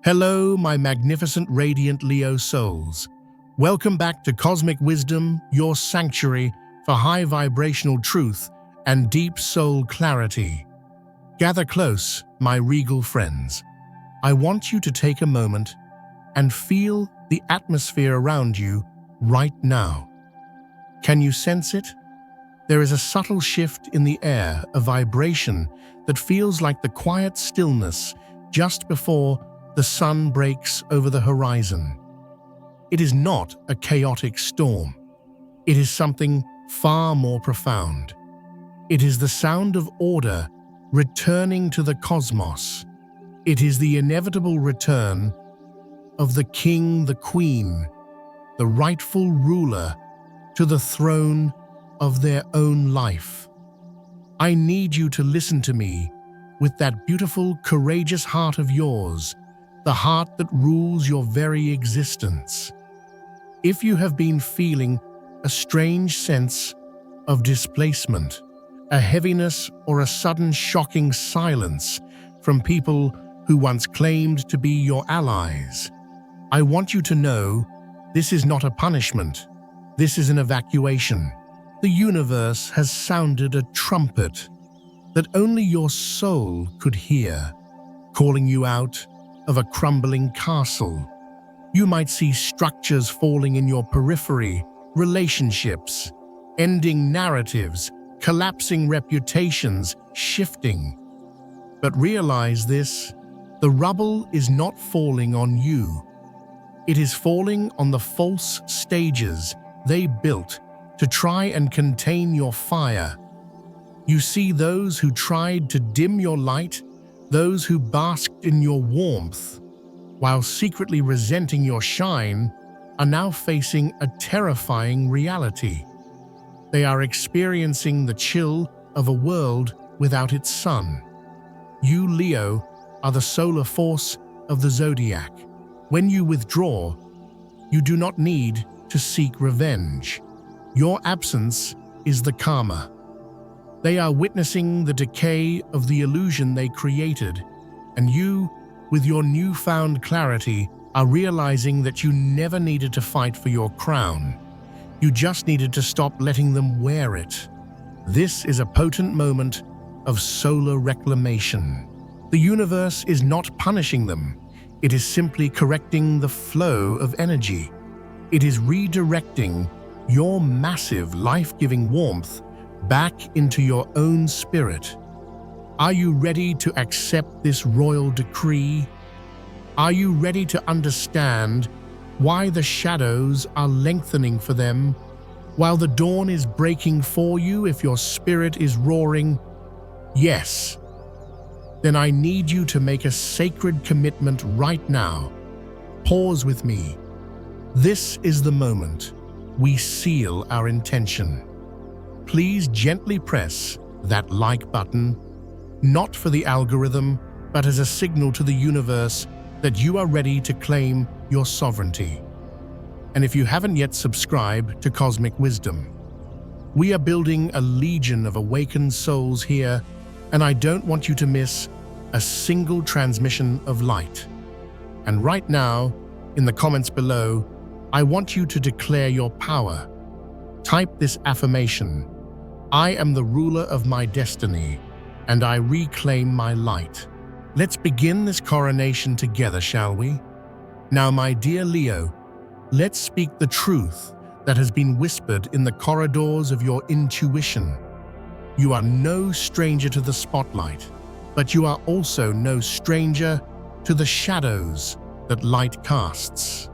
Hello, my magnificent radiant Leo souls. Welcome back to Cosmic Wisdom, your sanctuary for high vibrational truth and deep soul clarity. Gather close, my regal friends. I want you to take a moment and feel the atmosphere around you right now. Can you sense it? There is a subtle shift in the air, a vibration that feels like the quiet stillness just before the sun breaks over the horizon. It is not a chaotic storm. It is something far more profound. It is the sound of order returning to the cosmos. It is the inevitable return of the king, the queen, the rightful ruler to the throne of their own life. I need you to listen to me with that beautiful, courageous heart of yours, the heart that rules your very existence. If you have been feeling a strange sense of displacement, a heaviness or a sudden shocking silence from people who once claimed to be your allies, I want you to know this is not a punishment. This is an evacuation. The universe has sounded a trumpet that only your soul could hear, calling you out of a crumbling castle. You might see structures falling in your periphery, relationships, ending narratives, collapsing reputations, shifting. But realize this, the rubble is not falling on you. It is falling on the false stages they built to try and contain your fire. You see, those who tried to dim your light, those who basked in your warmth, while secretly resenting your shine, are now facing a terrifying reality. They are experiencing the chill of a world without its sun. You, Leo, are the solar force of the zodiac. When you withdraw, you do not need to seek revenge. Your absence is the karma. They are witnessing the decay of the illusion they created, and you, with your newfound clarity, are realizing that you never needed to fight for your crown. You just needed to stop letting them wear it. This is a potent moment of solar reclamation. The universe is not punishing them. It is simply correcting the flow of energy. It is redirecting your massive life-giving warmth back into your own spirit. Are you ready to accept this royal decree? Are you ready to understand why the shadows are lengthening for them, while the dawn is breaking for you if your spirit is roaring? Yes. Then I need you to make a sacred commitment right now. Pause with me. This is the moment we seal our intention. Please gently press that like button, not for the algorithm, but as a signal to the universe that you are ready to claim your sovereignty. And if you haven't yet subscribed to Cosmic Wisdom, we are building a legion of awakened souls here, and I don't want you to miss a single transmission of light. And right now, in the comments below, I want you to declare your power. Type this affirmation: I am the ruler of my destiny, and I reclaim my light. Let's begin this coronation together, shall we? Now, my dear Leo, let's speak the truth that has been whispered in the corridors of your intuition. You are no stranger to the spotlight, but you are also no stranger to the shadows that light casts.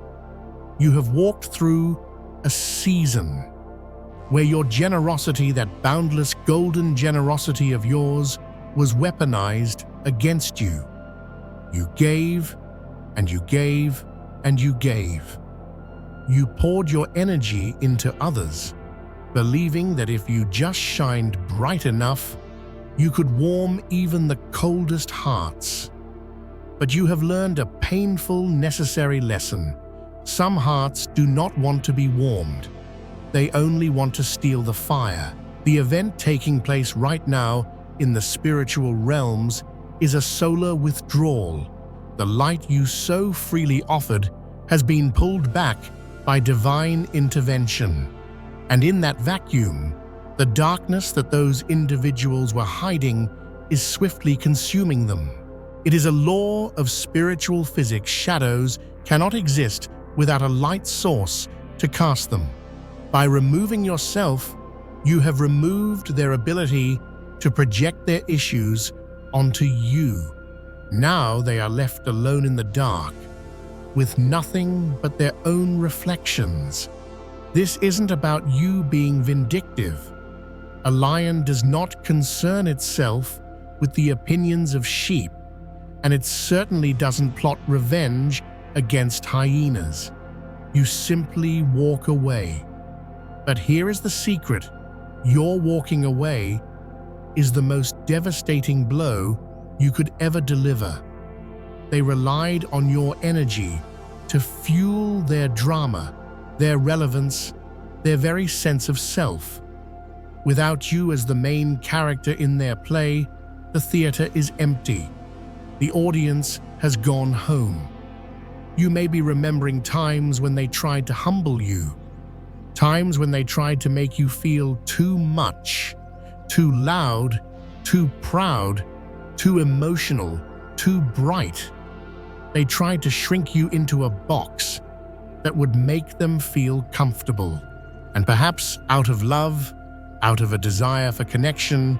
You have walked through a season where your generosity, that boundless golden generosity of yours, was weaponized against you. You gave, and you gave, and you gave. You poured your energy into others, believing that if you just shined bright enough, you could warm even the coldest hearts. But you have learned a painful, necessary lesson. Some hearts do not want to be warmed. They only want to steal the fire. The event taking place right now in the spiritual realms is a solar withdrawal, the light you so freely offered has been pulled back by divine intervention. And in that vacuum, the darkness that those individuals were hiding is swiftly consuming them. It is a law of spiritual physics. Shadows cannot exist without a light source to cast them. By removing yourself, you have removed their ability to project their issues onto you. Now they are left alone in the dark, with nothing but their own reflections. This isn't about you being vindictive. A lion does not concern itself with the opinions of sheep, and it certainly doesn't plot revenge against hyenas. You simply walk away. But here is the secret. Your walking away is the most devastating blow you could ever deliver. They relied on your energy to fuel their drama, their relevance, their very sense of self. Without you as the main character in their play, the theater is empty. The audience has gone home. You may be remembering times when they tried to humble you, times when they tried to make you feel too much, too loud, too proud, too emotional, too bright. They tried to shrink you into a box that would make them feel comfortable. And perhaps out of love, out of a desire for connection,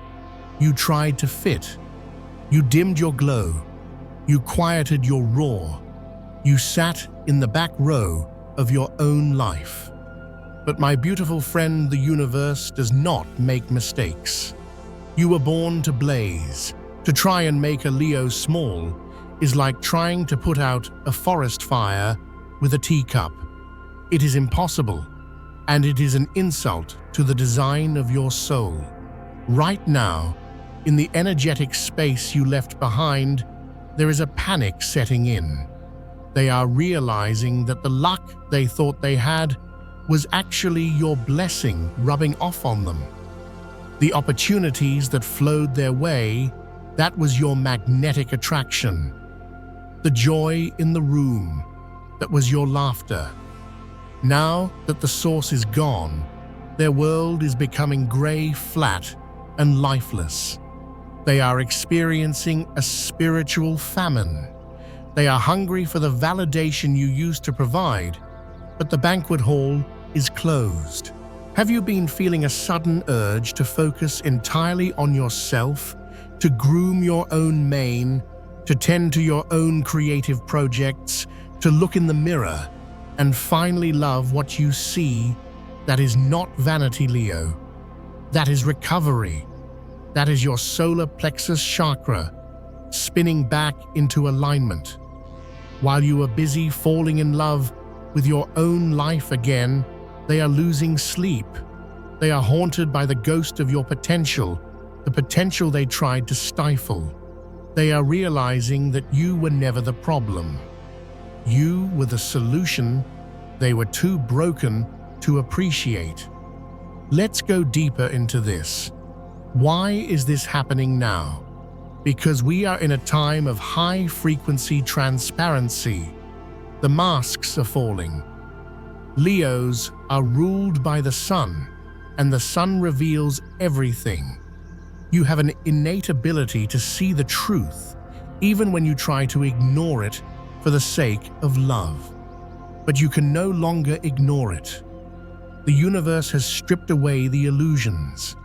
you tried to fit. You dimmed your glow. You quieted your roar. You sat in the back row of your own life. But my beautiful friend, the universe does not make mistakes. You were born to blaze. To try and make a Leo small is like trying to put out a forest fire with a teacup. It is impossible, and it is an insult to the design of your soul. Right now, in the energetic space you left behind, there is a panic setting in. They are realizing that the luck they thought they had was actually your blessing rubbing off on them. The opportunities that flowed their way, that was your magnetic attraction. The joy in the room, that was your laughter. Now that the source is gone, their world is becoming gray, flat, and lifeless. They are experiencing a spiritual famine. They are hungry for the validation you used to provide, but the banquet hall is closed. Have you been feeling a sudden urge to focus entirely on yourself, to groom your own mane, to tend to your own creative projects, to look in the mirror and finally love what you see? That is not vanity, Leo. That is recovery. That is your solar plexus chakra spinning back into alignment. While you are busy falling in love with your own life again, they are losing sleep. They are haunted by the ghost of your potential, the potential they tried to stifle. They are realizing that you were never the problem. You were the solution they were too broken to appreciate. Let's go deeper into this. Why is this happening now? Because we are in a time of high-frequency transparency. The masks are falling. Leos are ruled by the sun, and the sun reveals everything. You have an innate ability to see the truth, even when you try to ignore it for the sake of love. But you can no longer ignore it. The universe has stripped away the illusions.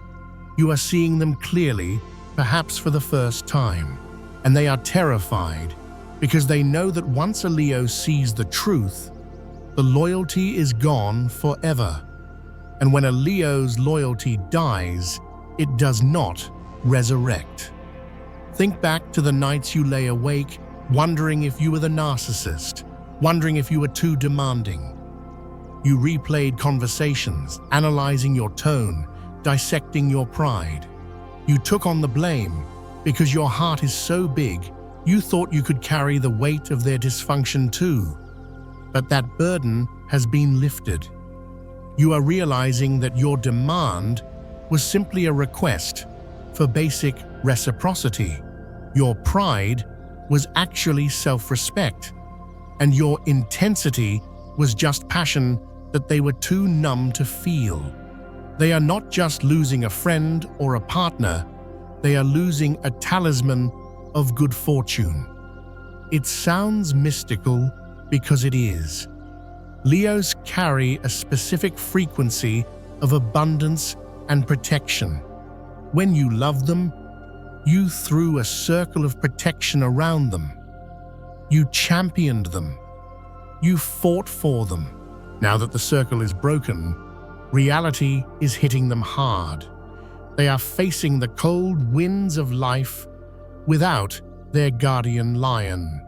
You are seeing them clearly, perhaps for the first time, and they are terrified because they know that once a Leo sees the truth, the loyalty is gone forever. And when a Leo's loyalty dies, it does not resurrect. Think back to the nights you lay awake, wondering if you were the narcissist, wondering if you were too demanding. You replayed conversations, analyzing your tone, dissecting your pride. You took on the blame because your heart is so big, you thought you could carry the weight of their dysfunction too. But that burden has been lifted. You are realizing that your demand was simply a request for basic reciprocity. Your pride was actually self-respect, and your intensity was just passion that they were too numb to feel. They are not just losing a friend or a partner, they are losing a talisman of good fortune. It sounds mystical because it is. Leos carry a specific frequency of abundance and protection. When you loved them, you threw a circle of protection around them. You championed them. You fought for them. Now that the circle is broken, reality is hitting them hard. They are facing the cold winds of life without their guardian lion.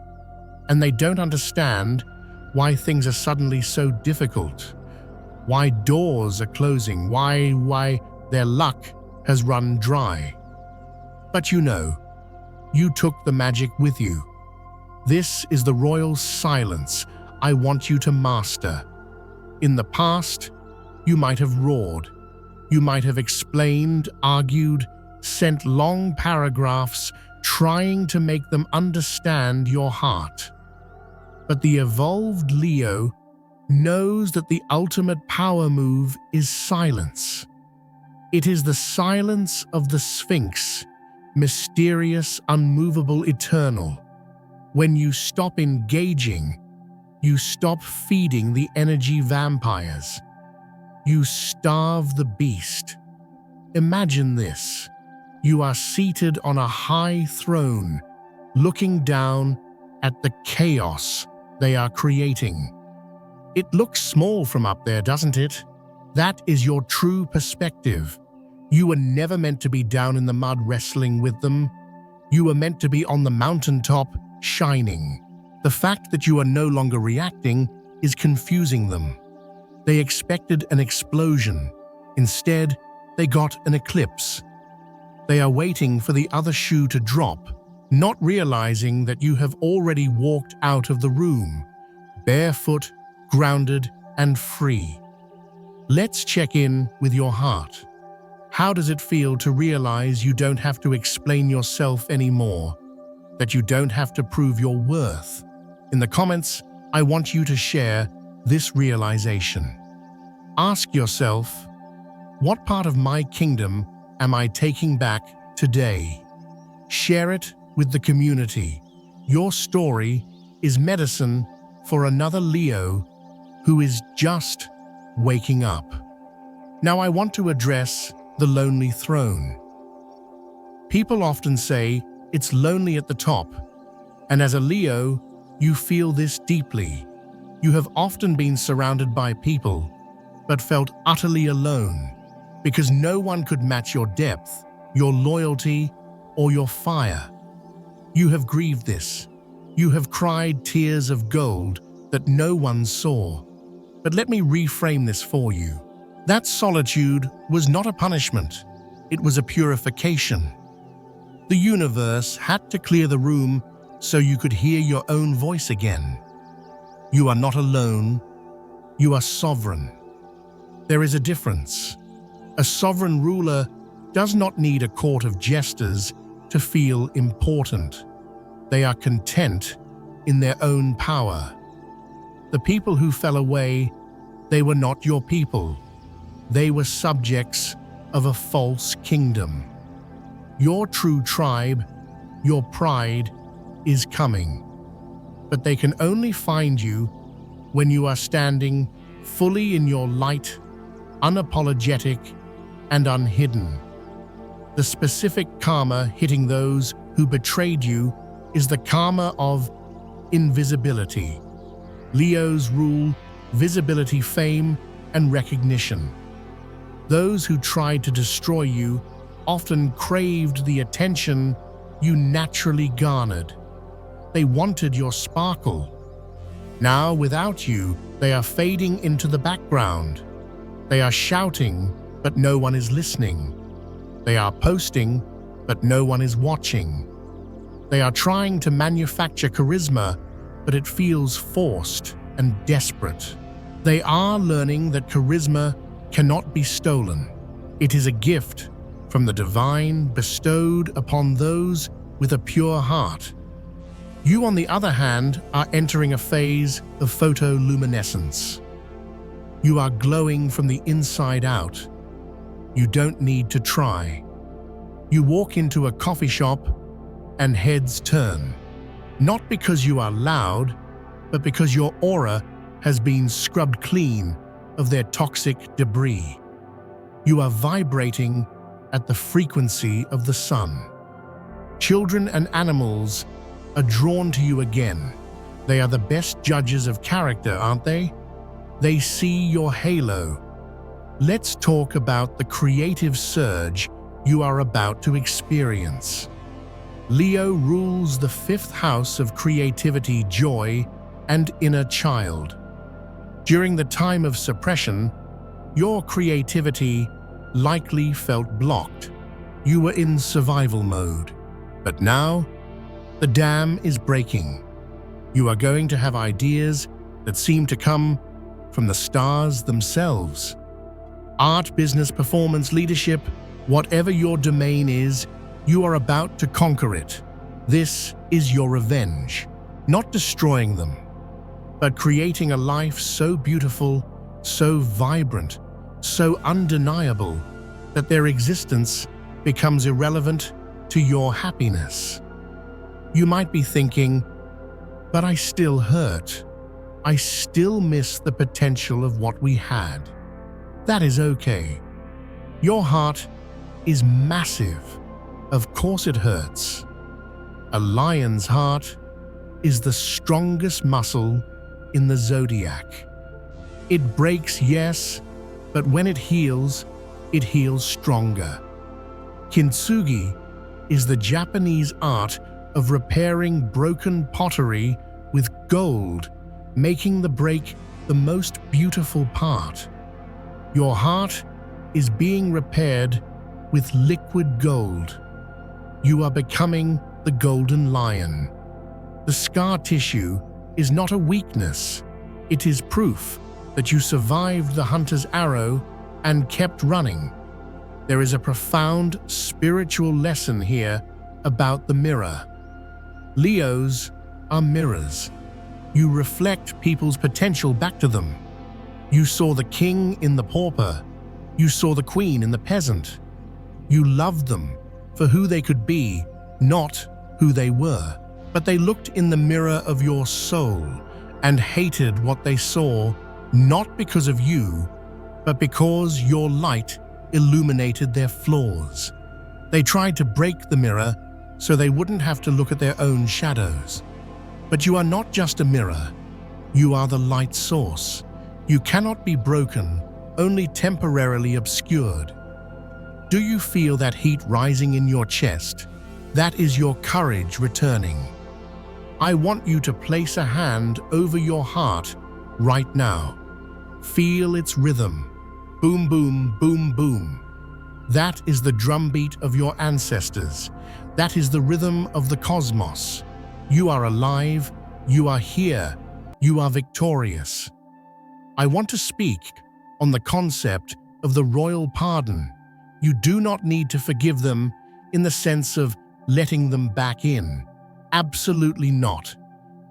And they don't understand why things are suddenly so difficult, why doors are closing, why their luck has run dry. But you know, you took the magic with you. This is the royal silence I want you to master. In the past, you might have roared. You might have explained, argued, sent long paragraphs trying to make them understand your heart. But the evolved Leo knows that the ultimate power move is silence. It is the silence of the Sphinx, mysterious, unmovable, eternal. When you stop engaging, you stop feeding the energy vampires. You starve the beast. Imagine this. You are seated on a high throne, looking down at the chaos they are creating. It looks small from up there, doesn't it? That is your true perspective. You were never meant to be down in the mud wrestling with them. You were meant to be on the mountaintop, shining. The fact that you are no longer reacting is confusing them. They expected an explosion. Instead, they got an eclipse. They are waiting for the other shoe to drop, not realizing that you have already walked out of the room, barefoot, grounded, and free. Let's check in with your heart. How does it feel to realize you don't have to explain yourself anymore, that you don't have to prove your worth? In the comments, I want you to share this realization. Ask yourself, what part of my kingdom am I taking back today? Share it with the community. Your story is medicine for another Leo who is just waking up. Now I want to address the lonely throne. People often say it's lonely at the top, and as a Leo, you feel this deeply. You have often been surrounded by people, but felt utterly alone because no one could match your depth, your loyalty, or your fire. You have grieved this. You have cried tears of gold that no one saw. But let me reframe this for you. That solitude was not a punishment. It was a purification. The universe had to clear the room so you could hear your own voice again. You are not alone. You are sovereign. There is a difference. A sovereign ruler does not need a court of jesters to feel important. They are content in their own power. The people who fell away, they were not your people. They were subjects of a false kingdom. Your true tribe, your pride, is coming. But they can only find you when you are standing fully in your light, unapologetic, and unhidden. The specific karma hitting those who betrayed you is the karma of invisibility. Leos rule visibility, fame, and recognition. Those who tried to destroy you often craved the attention you naturally garnered. They wanted your sparkle. Now, without you, they are fading into the background. They are shouting, but no one is listening. They are posting, but no one is watching. They are trying to manufacture charisma, but it feels forced and desperate. They are learning that charisma cannot be stolen. It is a gift from the divine bestowed upon those with a pure heart. You, on the other hand, are entering a phase of photoluminescence. You are glowing from the inside out. You don't need to try. You walk into a coffee shop and heads turn. Not because you are loud, but because your aura has been scrubbed clean of their toxic debris. You are vibrating at the frequency of the sun. Children and animals are drawn to you again. They are the best judges of character, aren't they? They see your halo. Let's talk about the creative surge you are about to experience. Leo rules the fifth house of creativity, joy, and inner child. During the time of suppression, your creativity likely felt blocked. You were in survival mode. But now, the dam is breaking. You are going to have ideas that seem to come from the stars themselves. Art, business, performance, leadership, whatever your domain is, you are about to conquer it. This is your revenge, not destroying them, but creating a life so beautiful, so vibrant, so undeniable that their existence becomes irrelevant to your happiness. You might be thinking, but I still hurt. I still miss the potential of what we had. That is okay. Your heart is massive. Of course it hurts. A lion's heart is the strongest muscle in the zodiac. It breaks, yes, but when it heals stronger. Kintsugi is the Japanese art of repairing broken pottery with gold, making the break the most beautiful part. Your heart is being repaired with liquid gold. You are becoming the golden lion. The scar tissue is not a weakness. It is proof that you survived the hunter's arrow and kept running. There is a profound spiritual lesson here about the mirror. Leos are mirrors. You reflect people's potential back to them. You saw the king in the pauper. You saw the queen in the peasant. You loved them for who they could be, not who they were. But they looked in the mirror of your soul and hated what they saw, not because of you, but because your light illuminated their flaws. They tried to break the mirror so they wouldn't have to look at their own shadows. But you are not just a mirror. You are the light source. You cannot be broken, only temporarily obscured. Do you feel that heat rising in your chest? That is your courage returning. I want you to place a hand over your heart right now. Feel its rhythm. Boom, boom, boom, boom. That is the drumbeat of your ancestors. That is the rhythm of the cosmos. You are alive. You are here. You are victorious. I want to speak on the concept of the royal pardon. You do not need to forgive them in the sense of letting them back in. Absolutely not.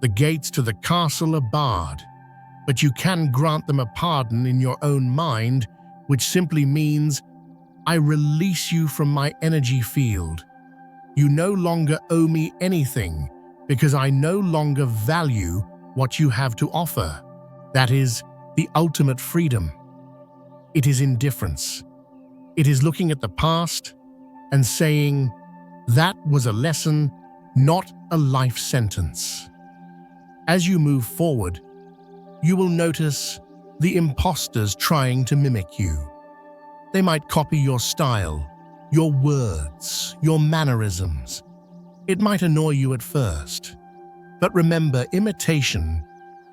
The gates to the castle are barred. But you can grant them a pardon in your own mind, which simply means, I release you from my energy field. You no longer owe me anything because I no longer value what you have to offer. That is the ultimate freedom. It is indifference. It is looking at the past and saying, that was a lesson, not a life sentence. As you move forward, you will notice the imposters trying to mimic you. They might copy your style, your words, your mannerisms. It might annoy you at first. But remember, imitation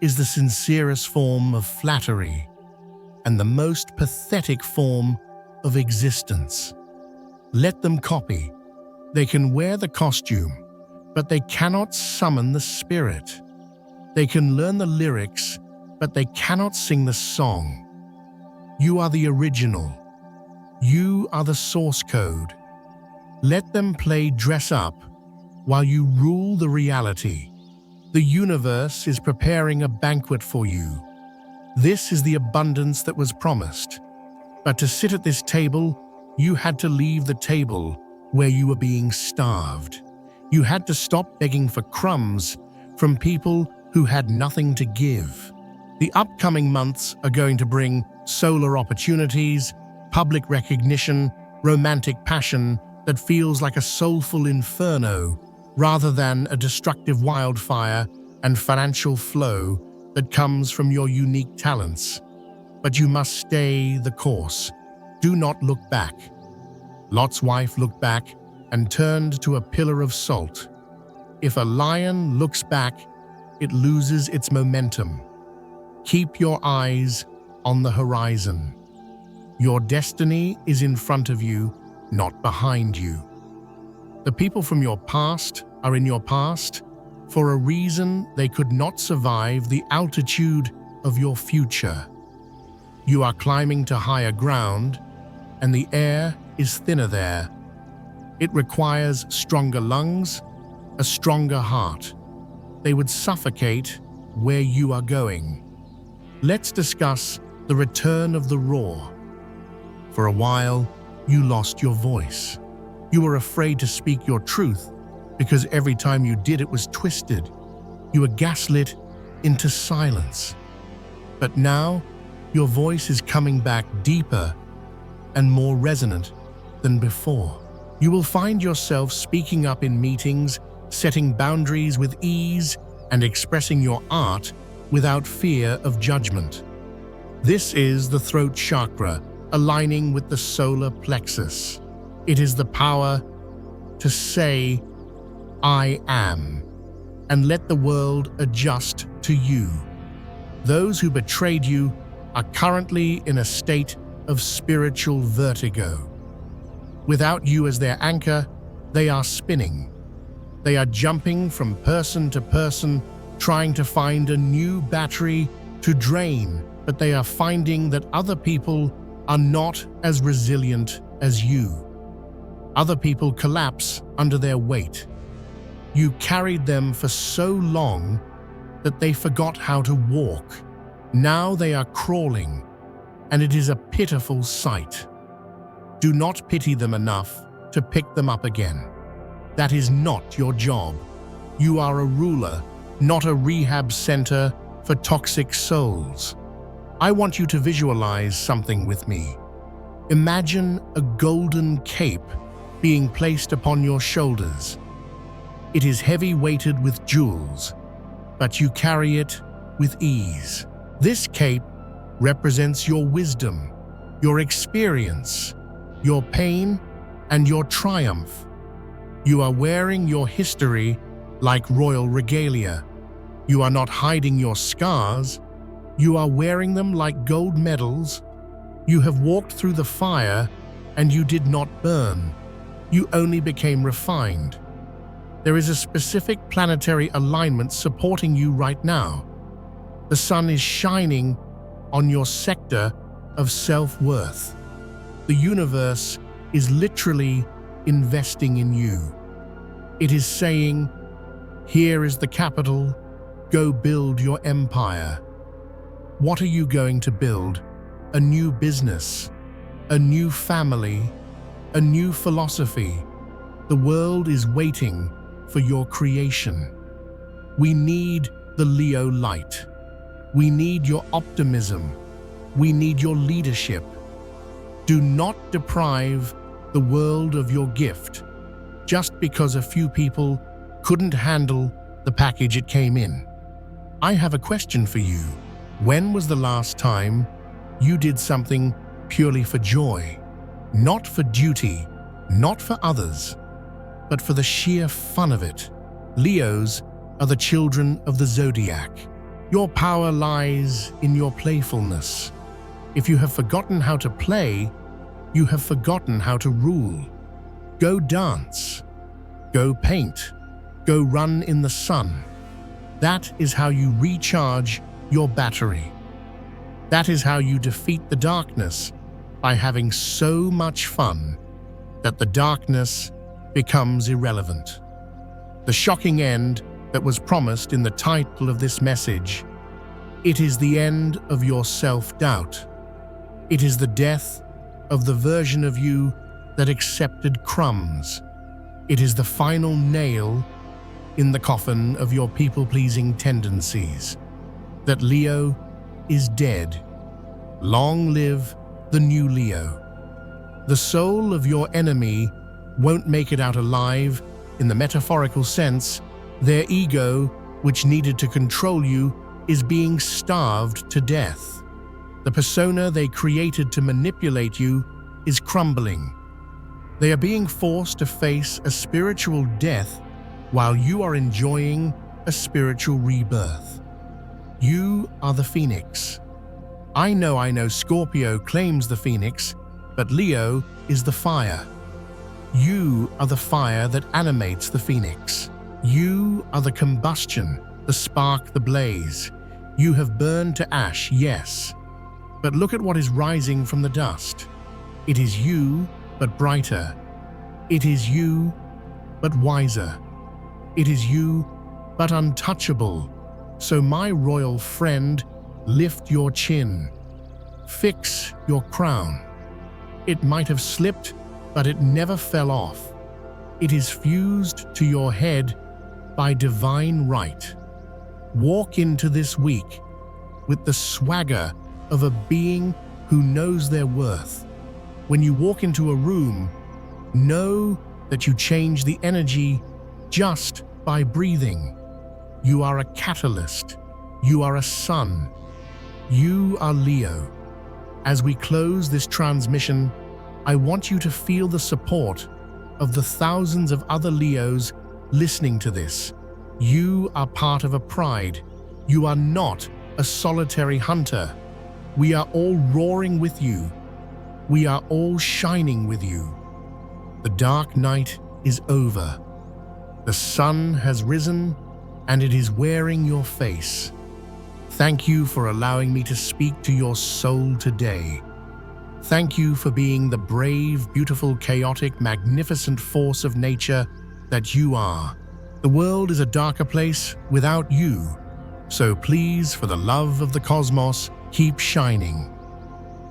is the sincerest form of flattery and the most pathetic form of existence. Let them copy. They can wear the costume, but they cannot summon the spirit. They can learn the lyrics, but they cannot sing the song. You are the original. You are the source code. Let them play dress up while you rule the reality. The universe is preparing a banquet for you. This is the abundance that was promised. But to sit at this table, you had to leave the table where you were being starved. You had to stop begging for crumbs from people who had nothing to give. The upcoming months are going to bring solar opportunities, public recognition, romantic passion that feels like a soulful inferno rather than a destructive wildfire, and financial flow that comes from your unique talents. But you must stay the course. Do not look back. Lot's wife looked back and turned to a pillar of salt. If a lion looks back, it loses its momentum. Keep your eyes on the horizon. Your destiny is in front of you, not behind you. The people from your past are in your past for a reason. They could not survive the altitude of your future. You are climbing to higher ground, and the air is thinner there. It requires stronger lungs, a stronger heart. They would suffocate where you are going. Let's discuss the return of the roar. For a while, you lost your voice. You were afraid to speak your truth because every time you did, it was twisted. You were gaslit into silence. But now, your voice is coming back deeper and more resonant than before. You will find yourself speaking up in meetings, setting boundaries with ease, and expressing your art without fear of judgment. This is the throat chakra, aligning with the solar plexus. It is the power to say, "I am," and let the world adjust to you. Those who betrayed you are currently in a state of spiritual vertigo. Without you as their anchor, they are spinning. They are jumping from person to person, trying to find a new battery to drain, but they are finding that other people are not as resilient as you. Other people collapse under their weight. You carried them for so long that they forgot how to walk. Now they are crawling, and it is a pitiful sight. Do not pity them enough to pick them up again. That is not your job. You are a ruler, not a rehab center for toxic souls. I want you to visualize something with me. Imagine a golden cape being placed upon your shoulders. It is heavy weighted with jewels, but you carry it with ease. This cape represents your wisdom, your experience, your pain, and your triumph. You are wearing your history like royal regalia. You are not hiding your scars. You are wearing them like gold medals. You have walked through the fire, and you did not burn. You only became refined. There is a specific planetary alignment supporting you right now. The sun is shining on your sector of self-worth. The universe is literally investing in you. It is saying, "Here is the capital. Go build your empire." What are you going to build? A new business, a new family, a new philosophy. The world is waiting for your creation. We need the Leo light. We need your optimism. We need your leadership. Do not deprive the world of your gift just because a few people couldn't handle the package it came in. I have a question for you. When was the last time you did something purely for joy, not for duty, not for others, but for the sheer fun of it? Leos are the children of the zodiac. Your power lies in your playfulness. If you have forgotten how to play, you have forgotten how to rule. Go dance. Go paint. Go run in the sun. That is how you recharge your battery. That is how you defeat the darkness, by having so much fun that the darkness becomes irrelevant. The shocking end that was promised in the title of this message. It is the end of your self-doubt. It is the death of the version of you that accepted crumbs. It is the final nail in the coffin of your people-pleasing tendencies. That Leo is dead. Long live the new Leo. The soul of your enemy won't make it out alive in the metaphorical sense. Their ego, which needed to control you, is being starved to death. The persona they created to manipulate you is crumbling. They are being forced to face a spiritual death while you are enjoying a spiritual rebirth. You are the phoenix. I know Scorpio claims the phoenix, but Leo is the fire. You are the fire that animates the phoenix. You are the combustion, the spark, the blaze. You have burned to ash, yes. But look at what is rising from the dust. It is you, but brighter. It is you, but wiser. It is you, but untouchable. So my royal friend, lift your chin. Fix your crown. It might have slipped, but it never fell off. It is fused to your head by divine right. Walk into this week with the swagger of a being who knows their worth. When you walk into a room, know that you change the energy just by breathing. You are a catalyst. You are a sun. You are Leo. As we close this transmission, I want you to feel the support of the thousands of other Leos listening to this. You are part of a pride. You are not a solitary hunter. We are all roaring with you. We are all shining with you. The dark night is over. The sun has risen, and it is wearing your face. Thank you for allowing me to speak to your soul today. Thank you for being the brave, beautiful, chaotic, magnificent force of nature that you are. The world is a darker place without you. So please, for the love of the cosmos, keep shining.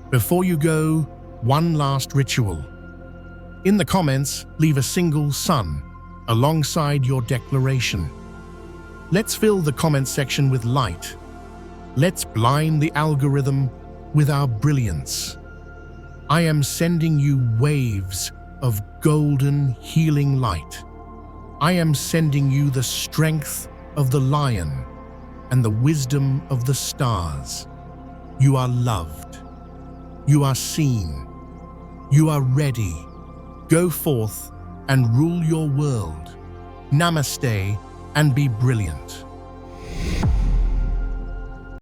Before you go, one last ritual. In the comments, leave a single sun alongside your declaration. Let's fill the comment section with light. Let's blind the algorithm with our brilliance. I am sending you waves of golden healing light. I am sending you the strength of the lion and the wisdom of the stars. You are loved. You are seen. You are ready. Go forth and rule your world. Namaste and be brilliant.